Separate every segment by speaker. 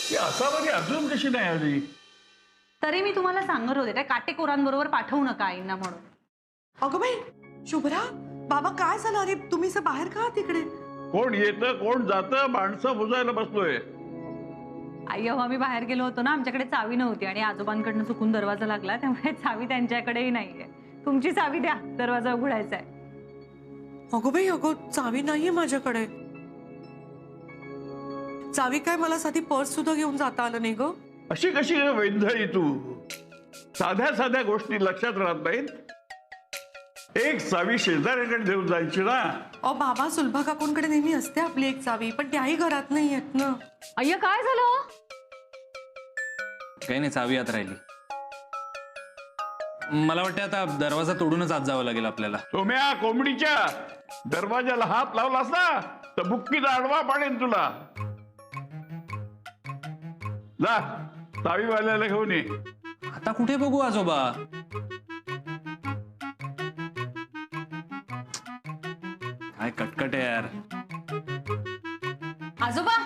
Speaker 1: ती असावरी अजून कशी नाही आली?
Speaker 2: तरी मी तुम्हाला सांगत होते त्या काटेकोरांबरोबर पाठवू नका आईंना म्हणून.
Speaker 3: अगं बाई शुभ्रा, बाबा काय झालं? अरे तुम्ही असं बाहेर का तिकडे?
Speaker 1: कोण येतं कोण जातं, माणसं बुजायला बसलोय.
Speaker 2: आई अहो आम्ही बाहेर गेलो होतो ना, आमच्याकडे चावी नव्हती आणि आजोबांकडनं चुकून दरवाजा लागला, त्यामुळे चावी त्यांच्याकडेही नाहीये. तुमची चावी द्या, दरवाजा उघडायचा आहे.
Speaker 3: अगो बाई अगं, चावी नाहीये माझ्याकडे. चावी काय, मला साधी पर्स सुद्धा घेऊन जाता आलं नाही ग.
Speaker 1: अशी कशी वेंधळी तू? साध्या साध्या गोष्टी लक्षात राहत नाहीत. एक चावी शेजाऱ्याकडे देऊन जायची ना.
Speaker 3: अहो बाबा, सुलभा काकूंकडे नेहमी असते आपली एक चावी, पण त्याही घरात नाही येत ना.
Speaker 2: अय्या काय झालं?
Speaker 4: काही नाही, चावी आत राहिली. मला वाटतं आता दरवाजा तोडूनच आत जावं लागेल आपल्याला.
Speaker 1: सोम्या, कोंबडीच्या दरवाजाला हात लावलास ना तर बुक्कीत आडवा पाडेन तुला. जा, चावीवाल्याला घेऊन ये.
Speaker 4: आता कुठे बघू आजोबा? काय कटकट आहे यार.
Speaker 2: आजोबा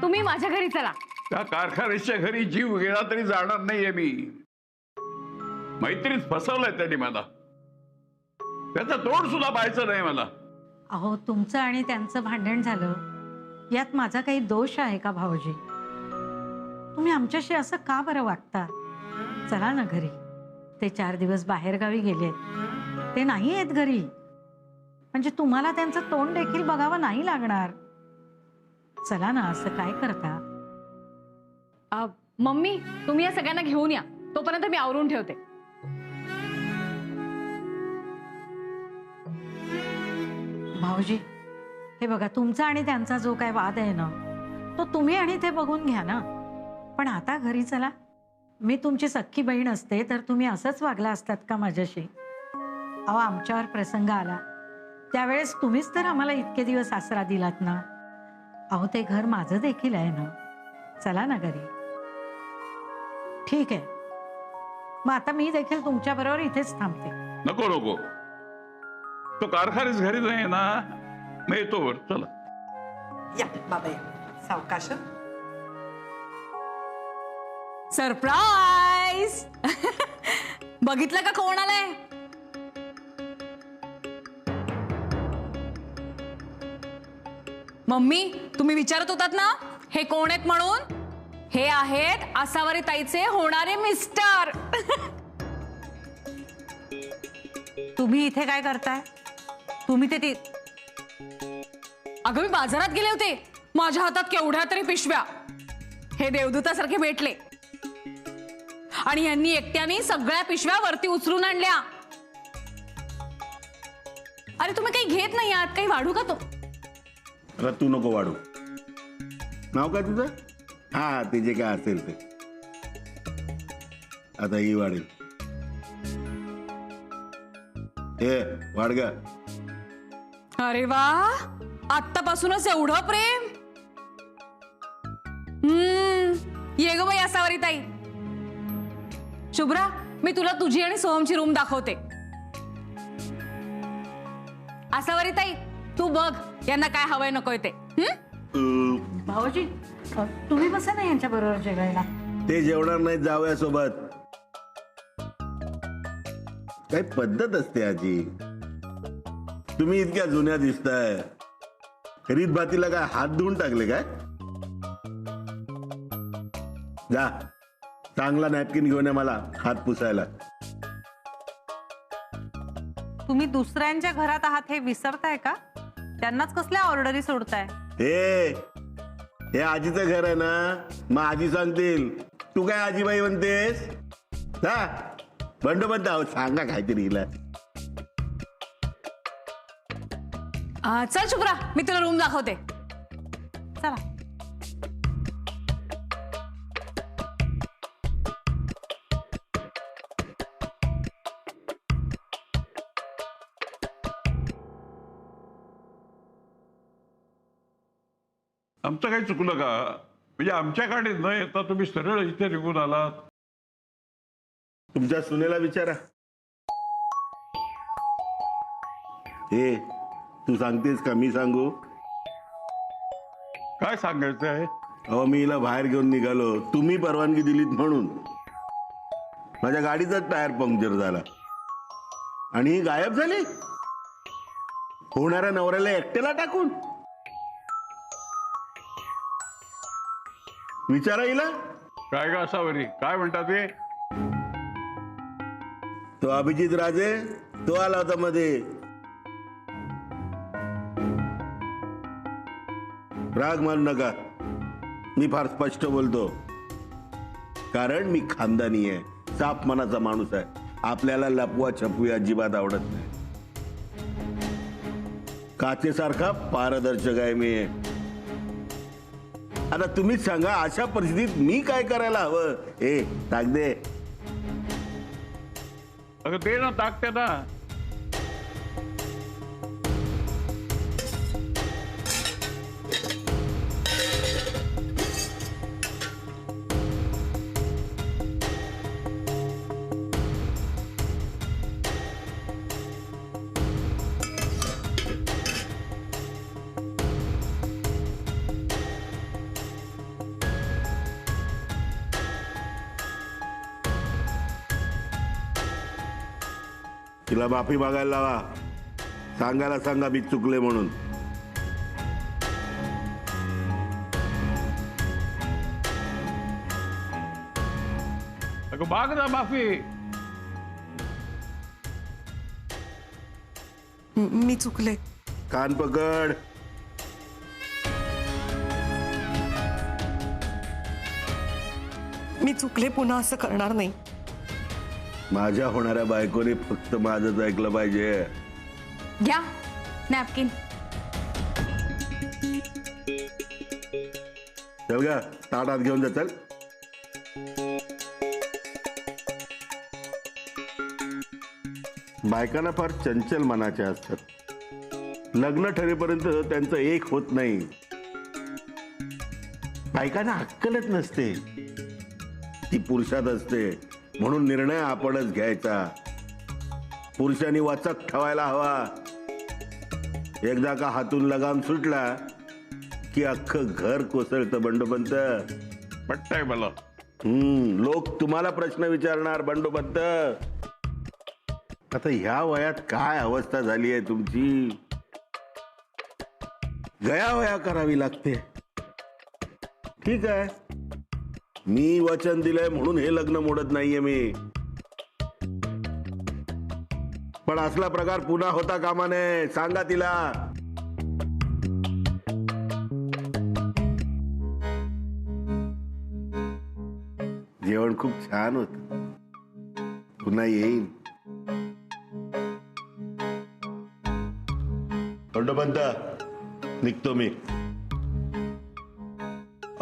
Speaker 2: तुम्ही माझ्या घरी चला.
Speaker 1: त्या कारखान्याच्या घरी जीव गेला तरी जाणार नाहीये मी. मैत्रीत फसवलंय त्यांनी मला. त्याचं तोड सुद्धा पाहायचं नाही मला.
Speaker 5: अहो तुमचं आणि त्यांचं भांडण झालं, यात माझा काही दोष आहे का भाऊजी? तुम्ही आमच्याशी असं का बरं वागता? चला ना घरी. ते 4 दिवस बाहेरगावी गेलेत, ते नाही आहेत घरी. म्हणजे तुम्हाला त्यांचं तोंड देखील बघावं नाही लागणार. चला ना, असं काय करता?
Speaker 2: मम्मी तुम्ही या सगळ्यांना घेऊन या, तोपर्यंत मी आवरून ठेवते.
Speaker 5: भाऊजी हे बघा, तुमचा आणि त्यांचा जो काय वाद आहे ना, तो तुम्ही आणि ते बघून घ्या ना. पण आता घरी चला. मी तुमची सख्खी बहीण असते तर तुम्ही असंच वागला असतात का माझ्याशी? अहो आमच्यावर प्रसंग आला त्यावेळेस तुम्हीच तर आम्हाला इतके दिवस आसरा दिलात ना. अहो ते घर माझं देखील आहे ना. चला ना घरी. ठीक आहे, मग आता मी देखील तुमच्या बरोबर इथेच थांबते.
Speaker 1: नको नको, तो कारखानेच घरी नाही ना. मग येतो वर. चला
Speaker 3: या बाबा या, सावकाश.
Speaker 2: सरप्राईज. बघितलं का कोण आलंय? मम्मी तुम्ही विचारत होतात ना हे कोण आहेत म्हणून? हे आहेत आसावरी ताईचे होणारे मिस्टर.
Speaker 5: तुम्ही इथे काय करताय? तुम्ही ते
Speaker 2: अगं मी बाजारात गेले होते, माझ्या हातात केवढ्या तरी पिशव्या. हे देवदूतासारखे भेटले आणि यांनी एकट्याने सगळ्या पिशव्या वरती उचलून आणल्या. अरे तुम्ही काही घेत नाही आहात, काही वाढू का तो?
Speaker 6: अरे तू नको वाढू. नाव काय तुझं? हा, ते जे काय असेल ते. आता ही वाढेल. हे वाढ ग.
Speaker 2: अरे वा, आत्तापासूनच एवढं प्रेम. ये ग बाई आसावरी ताई. शुभ्रा, मी तुला तुझी आणि सोहमची रूम दाखवते. आसावरी ताई तू बघ यांना काय हवंय नकोय ते.
Speaker 5: भाऊजी तुम्ही बसा ना यांच्या बरोबर जेवायला.
Speaker 6: ते जेवणार नाही जावयासोबत. काही पद्धत असते आजी. तुम्ही इतक्या जुन्या दिसताय. रीत भातीला काय हात धुवून टाकले काय? जा, चांगला नॅपकिन घेऊन ये मला हात पुसायला.
Speaker 2: तुम्ही दुसऱ्यांच्या घरात आहात हे विसरताय का? त्यांनाच कसल्या ऑर्डरी सोडताय?
Speaker 6: हे आजीचं घर आहे ना, मग आजी सांगतील. तू काय आजीबाई म्हणतेस? हा, बंडोबंद आहोत. सांगा काहीतरी हिला.
Speaker 2: चल शुभ्रा, मी तुला रूम दाखवते. चला.
Speaker 1: आमचं काही चुकलं का? म्हणजे आमच्याकडे न येता तुम्ही सरळ इथे निघून आलात.
Speaker 6: तुमच्या सुनेला विचारा. हे तू सांगतेस का मी सांगू?
Speaker 1: काय सांगायचं आहे?
Speaker 6: अहो मी हिला बाहेर घेऊन निघालो, तुम्ही परवानगी दिलीत म्हणून. माझ्या गाडीचाच टायर पंक्चर झाला आणि ही गायब झाली होणाऱ्या नवऱ्याला एकट्याला टाकून. विचारा हिला.
Speaker 1: काय का असावरी, काय म्हणतात ते?
Speaker 6: तो अभिजित राजे तो आला होता मध्ये. राग मानू नका, मी फार स्पष्ट बोलतो, कारण मी खानदानी आहे, साफ मनाचा माणूस आहे. आपल्याला लपवा छपवी अजिबात आवडत नाही. काचेसारखा पारदर्शक आहे मी. आता तुम्हीच सांगा, अशा परिस्थितीत मी काय करायला हवं? ए टाक दे.
Speaker 1: अगं ते ना टाकते ना.
Speaker 6: तिला माफी मागायला लावा, सांगायला सांगा मी चुकले म्हणून.
Speaker 1: अगं माग ना माफी.
Speaker 3: मी चुकले.
Speaker 6: कान पकड.
Speaker 3: मी चुकले, पुन्हा असं करणार नाही.
Speaker 6: माझ्या होणाऱ्या बायकोने फक्त माझंच ऐकलं पाहिजे.
Speaker 2: घ्या नॅपकिन.
Speaker 6: चल गा, ताटात घेऊन जा. चल. बायकांना फार चंचल मनाचे असतात. लग्न ठरेपर्यंत त्यांचं एक होत नाही. बायकांना अक्कलच नसते, ती पुरुषात असते. म्हणून निर्णय आपणच घ्यायचा. पुरुषांनी वाचक ठेवायला हवा. एकदा का हातून लगाम सुटला की अख्खं घर कोसळतं बंडोपंत.
Speaker 1: पटतंय मला.
Speaker 6: लोक तुम्हाला प्रश्न विचारणार बंडोपंत. आता ह्या वयात काय अवस्था झाली आहे तुमची. गयावया करावी लागते. ठीक आहे, मी वचन दिलंय म्हणून हे लग्न मोडत नाहीये मी. पण असला प्रकार पुन्हा होता कामा नये. सांगा तिला. जेवण खूप छान होत. पुन्हा येईन. बंडोपंत निघतो मी.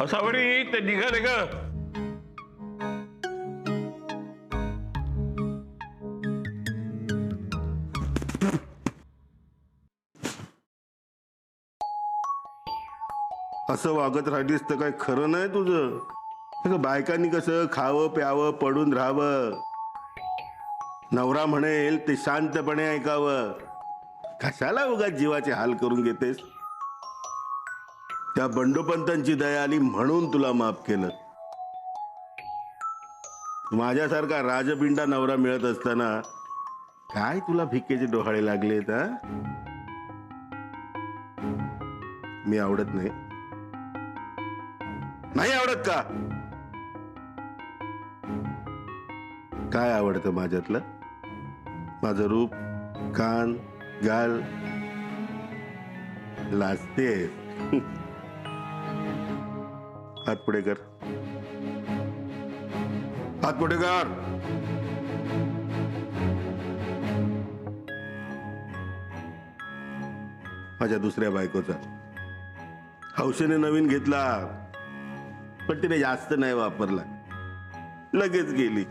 Speaker 1: असावरी ते निघाले ग.
Speaker 6: असं वागत राहिलीस तर काय खरं नाही तुझं. अगं बायकांनी कसं खावं प्यावं पडून राहावं. नवरा म्हणेल ते शांतपणे ऐकावं. कशाला उगाच जीवाचे हाल करून घेतेस. त्या बंडोपंतांची दया आली म्हणून तुला माफ केलं. माझ्यासारखा राजपिंडा नवरा मिळत असताना काय तुला भिकेचे डोहाळे लागलेत. मी आवडत नाही. नाही आवडत का? काय आवडतं माझ्यातलं? माझं रूप, कान, गाल. लाजते. हात पुढे कर. हात पुढे कर. माझ्या दुसऱ्या बायकोचा हौशेने नवीन घेतला, पण तिने जास्त नाही वापरला. लगेच गेली.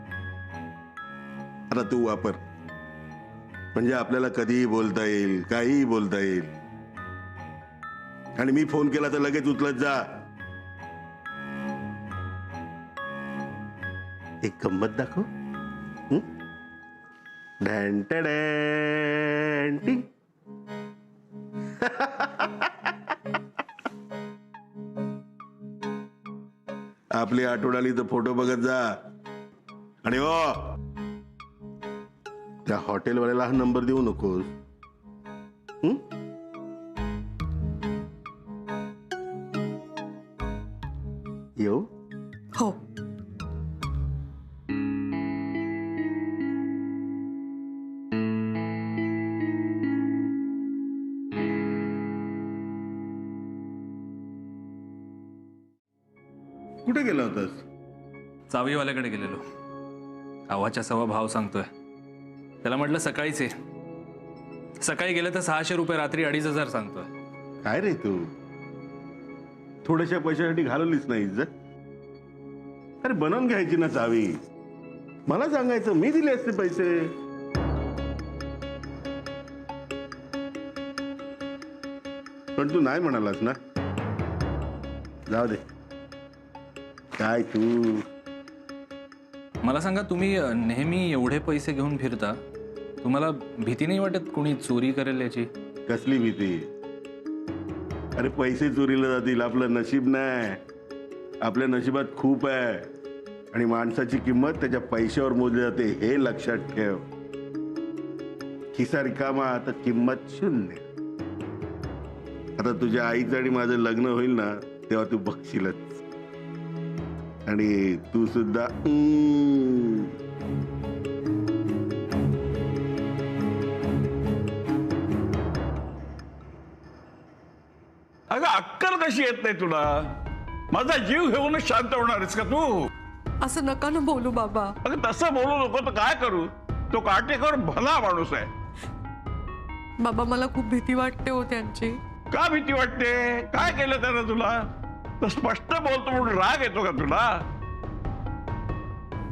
Speaker 6: आता तू वापर, म्हणजे आपल्याला कधीही बोलता येईल, काहीही बोलता येईल. आणि मी फोन केला तर लगेच उचलत जा. एक गंमत दाखव. डॅन टॅडॅन टिंग. आपली आठवण आली तर फोटो बघत जा. आणि हो, त्या हॉटेलवाल्याला हा नंबर देऊ नकोस. हं? येऊ.
Speaker 3: हो.
Speaker 6: कुठे गेला होतास?
Speaker 4: चावीवाल्याकडे गेलेलो. आवाच्या सवा भाव सांगतोय. त्याला म्हटलं सकाळीच ये. सकाळी गेलं तर 600 रुपये, रात्री 2500 सांगतोय.
Speaker 6: काय रे तू, थोड्याशा पैशासाठी घालवलीच नाही इज्जत? अरे बनवून घ्यायची ना चावी. मला सांगायचं, मी दिले असते पैसे. पण तू नाही म्हणालास ना. जाऊ दे. काय तू.
Speaker 4: मला सांगा, तुम्ही नेहमी एवढे पैसे घेऊन फिरता, तुम्हाला भीती नाही वाटत कोणी चोरी करेल याची?
Speaker 6: कसली भीती? अरे पैसे चोरीला जातील, आपलं नशीब नाही. आपल्या नशिबात खूप आहे आणि माणसाची किंमत त्याच्या पैशावर मोजली जाते, हे लक्षात ठेव. खिसा रिकामा तर किंमत शून्य. आता तुझ्या आईचं आणि माझं लग्न होईल ना, तेव्हा तू बघशीलच. आणि तू सुद्धा
Speaker 1: अगं अक्कल कशी येत नाही तुला? माझा जीव घेऊनच शांत होणारच का तू?
Speaker 3: असं नका ना बोलू बाबा.
Speaker 1: अगं तसं बोलू नको तर काय करू? तो काटेकोर भला माणूस आहे.
Speaker 3: बाबा मला खूप भीती वाटते हो त्यांची.
Speaker 1: का भीती वाटते? काय केलं त्यानं तुला? तर स्पष्ट बोलतो म्हणून राग येतो का तुला?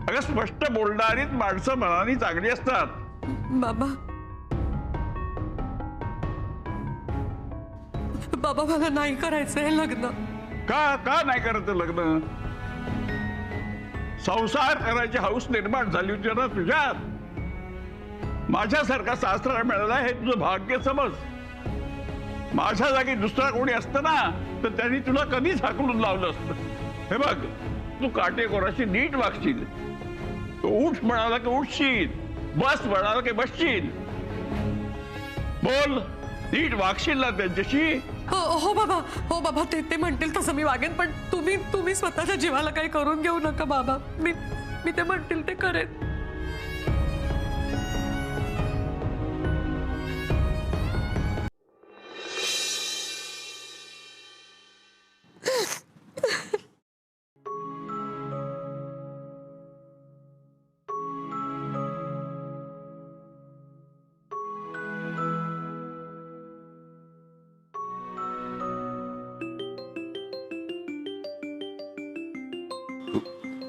Speaker 1: अगं स्पष्ट बोलणारीच माणसं मनाने चांगली असतात.
Speaker 3: बाबा बाबा मला नाही करायचंय लग्न.
Speaker 1: का नाही करायचं लग्न? संसार करायची हौस निर्माण झाली होती ना तुझ्यात. माझ्यासारखा सासरा मिळाला हे तुझं भाग्य समज. माझ्या जागी दुसरा कोणी असतं ना तर त्यांनी तुला कधीच हाकलून लावलं असतं. हे बघ, तू काटेकोराशी नीट वागशील. उठ म्हणाला की उठशील, बस म्हणाला की बसशील. बोल, नीट वागशील ना त्यांच्याशी?
Speaker 3: हो बाबा, हो बाबा, ते म्हणतील तसं मी वागेन. पण तुम्ही स्वतःच्या जीवाला काही करून घेऊ नका बाबा. मी ते म्हणतील ते करेन.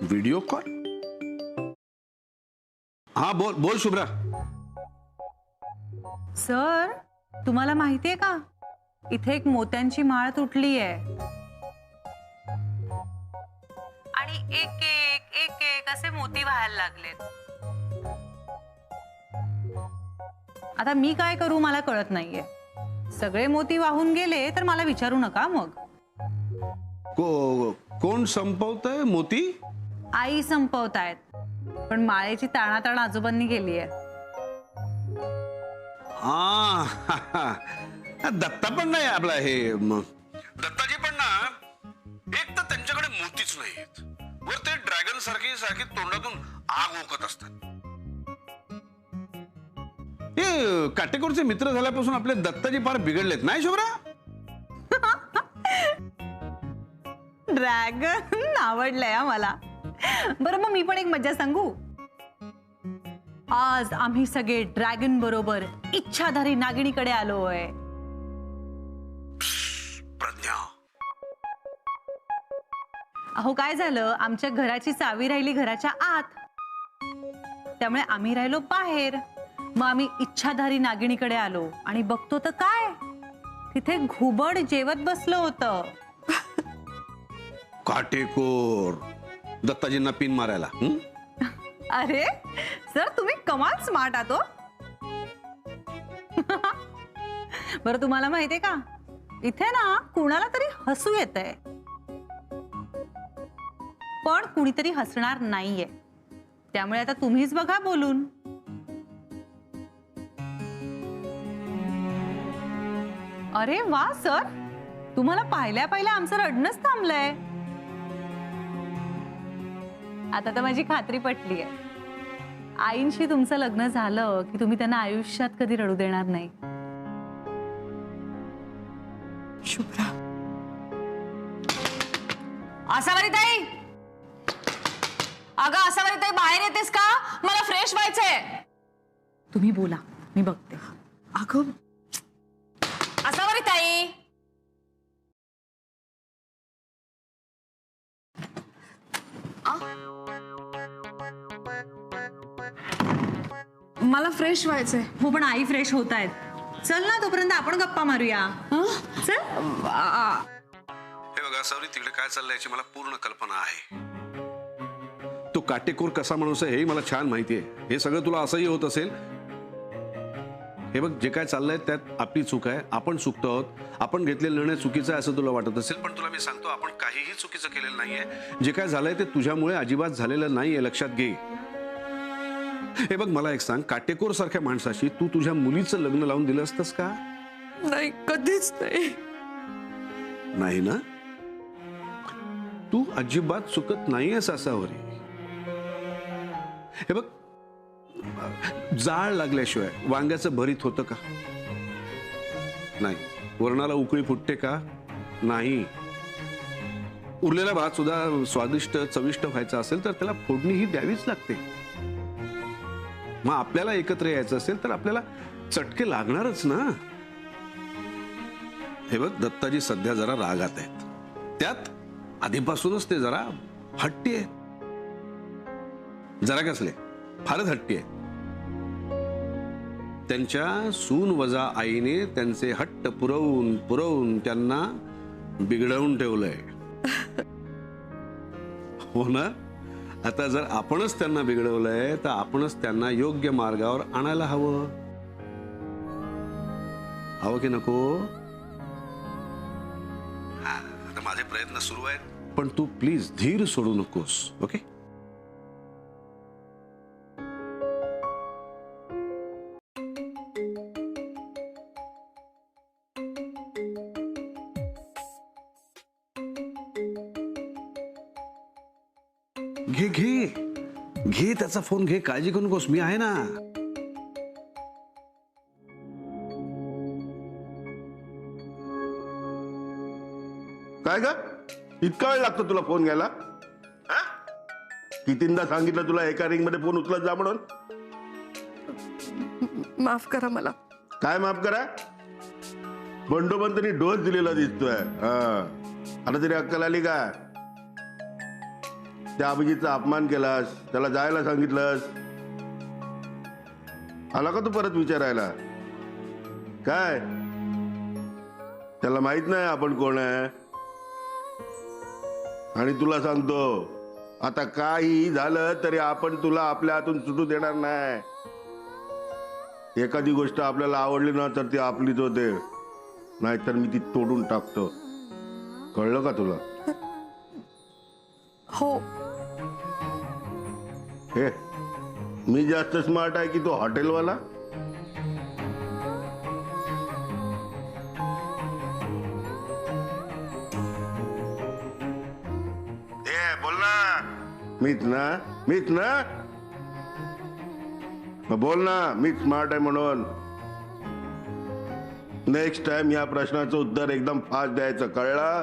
Speaker 6: Video call? हा बोल बोल शुभ्रा.
Speaker 7: सर, तुम्हाला माहितीये का, इथे एक मोत्यांची माळ तुटली आहे आणि एक एक एक एक असे मोती व्हायला लागलेत. आता मी काय करू मला कळत नाहीये. सगळे मोती वाहून गेले तर मला विचारू नका मग.
Speaker 6: कोण संपवतंय मोती?
Speaker 7: आई संपवतायत, पण माळेची ताणाताण आजोबांनी केली आहे.
Speaker 6: दत्ता पण नाही आपला हे दत्ताजी पण ना, एक तर त्यांच्याकडे मोतीच नाहीत, वर ते ड्रॅगन सारखी तोंडातून आग ओकत असतात. हे काटेकोरचे मित्र झाल्यापासून आपले दत्ताजी फार बिघडलेत नाही शुभ्रा?
Speaker 7: ड्रॅगन आवडलंय मला. बरं मग मी पण एक मज्जा सांगू. आज आम्ही सगळे ड्रॅगन बरोबर इच्छाधारी नागिणीकडे आलोय.
Speaker 6: प्रज्ञा,
Speaker 7: अहो काय झालं, आमच्या घराची चावी राहिली घराच्या आत, त्यामुळे आम्ही राहिलो बाहेर. मग आम्ही इच्छाधारी नागिणीकडे आलो आणि बघतो तर काय, तिथे घुबड जेवत बसलं होतं.
Speaker 6: काटेकोर दत्ताजींना पिन मारायला.
Speaker 7: अरे सर, तुम्ही कमाल स्मार्ट आहात हो. बरं तुम्हाला माहितीये का, इथे ना कुणाला तरी हसू येतंय. पण कुणीतरी हसणार नाहीये. त्यामुळे आता तुम्हीच बघा बोलून. अरे वा सर, तुम्हाला पाहिल्या पाहिल्या आमचं रडणंच थांबलंय. आता तर माझी खात्री पटली आहे. आईंशी तुमचं लग्न झालं की तुम्ही त्यांना आयुष्यात कधी रडू देणार नाही.
Speaker 3: शुभ्रा,
Speaker 2: आसावरी ताई, अगं आसावरी ताई, बाहेर येतेस का? मला फ्रेश व्हायचंय.
Speaker 7: तुम्ही बोला, मी बघते.
Speaker 3: अगं
Speaker 2: आसावरी ताई, मला फ्रेश व्हायचंय.
Speaker 7: हो पण आई फ्रेश होत आहेत. चल ना, तोपर्यंत आपण गप्पा मारूया. चल.
Speaker 8: हे बघा सावरी, तिकडे काय चाललंय याची मला पूर्ण कल्पना आहे. तो काटेकोर कसा माणूस आहे हेही मला छान माहिती आहे. हे सगळं तुला असंही होत असेल. हे बघ, जे काय चाललंय त्यात आपली चूक आहे. आपण चुकतो आहोत. आपण घेतलेला निर्णय चुकीचा आहे असं तुला वाटत असेल, पण तुला मी सांगतो आपण काहीही चुकीचं केलेलं नाहीये. जे काय झालंय ते तुझ्यामुळे अजिबात झालेलं नाहीये, लक्षात घे. हे बघ, मला एक सांग, काटेकोर सारख्या माणसाशी तू तुझ्या मुलीचं लग्न लावून दिलं असतंस का?
Speaker 3: नाही, कधीच नाही.
Speaker 8: नाही ना? तू अजिबात चुकत नाहीयेस असावरी. हे बघ, जाळ लागल्याशिवाय वांग्याचं भरीत होतं का? नाही. वरणाला उकळी फुटते का? नाही. उरलेला भात सुद्धा स्वादिष्ट चविष्ट व्हायचा असेल तर त्याला फोडणी ही द्यावीच लागते. मग आपल्याला एकत्र यायचं असेल तर आपल्याला चटके लागणारच ना. हे बघ, दत्ताजी सध्या जरा रागात आहेत. त्यात आधीपासूनच ते जरा हट्टी आहेत. जरा कसले, फारच हट्टी आहेत. त्यांच्या सून वजा आईने त्यांचे हट्ट पुरवून पुरवून त्यांना बिघडवून ठेवलंय. हो ना? आता जर आपणच त्यांना बिघडवलंय तर आपणच त्यांना योग्य मार्गावर आणायला हवं. हवं की नको? आता माझे प्रयत्न सुरू आहेत, पण तू प्लीज धीर सोडू नकोस. ओके? घे घे घे त्याचा फोन घे. काळजी करू नकोस, मी आहे ना.
Speaker 6: काय ग, इतका वेळ लागतो तुला फोन घ्यायला? हा? कितींदा सांगितलं तुला एका रिंग मध्ये फोन उचलत जा म्हणून?
Speaker 3: माफ करा मला.
Speaker 6: काय माफ करा? बंडोबंतनी डोस दिलेला दिसतोय. आता तरी अक्कल आली का? त्या अभिजीतचा अपमान केलास, त्याला जायला सांगितलंस. आला का तू परत विचारायला? काय त्याला माहित नाही आपण कोण आहे? आणि तुला सांगतो, आता काही झालं तरी आपण तुला आपल्या हातून सुटू देणार नाही. एखादी गोष्ट आपल्याला आवडली ना तर ती आपलीच होते, नाहीतर मी ती तोडून टाकतो. कळलं का तुला?
Speaker 3: हो.
Speaker 6: हे, मी जास्त स्मार्ट आहे की तो हॉटेलवाला? हे बोल ना. मीच ना? मीच ना? मग बोल ना, मीच स्मार्ट आहे म्हणून. नेक्स्ट टाइम या प्रश्नाचं उत्तर एकदम फास्ट द्यायचं, कळलं?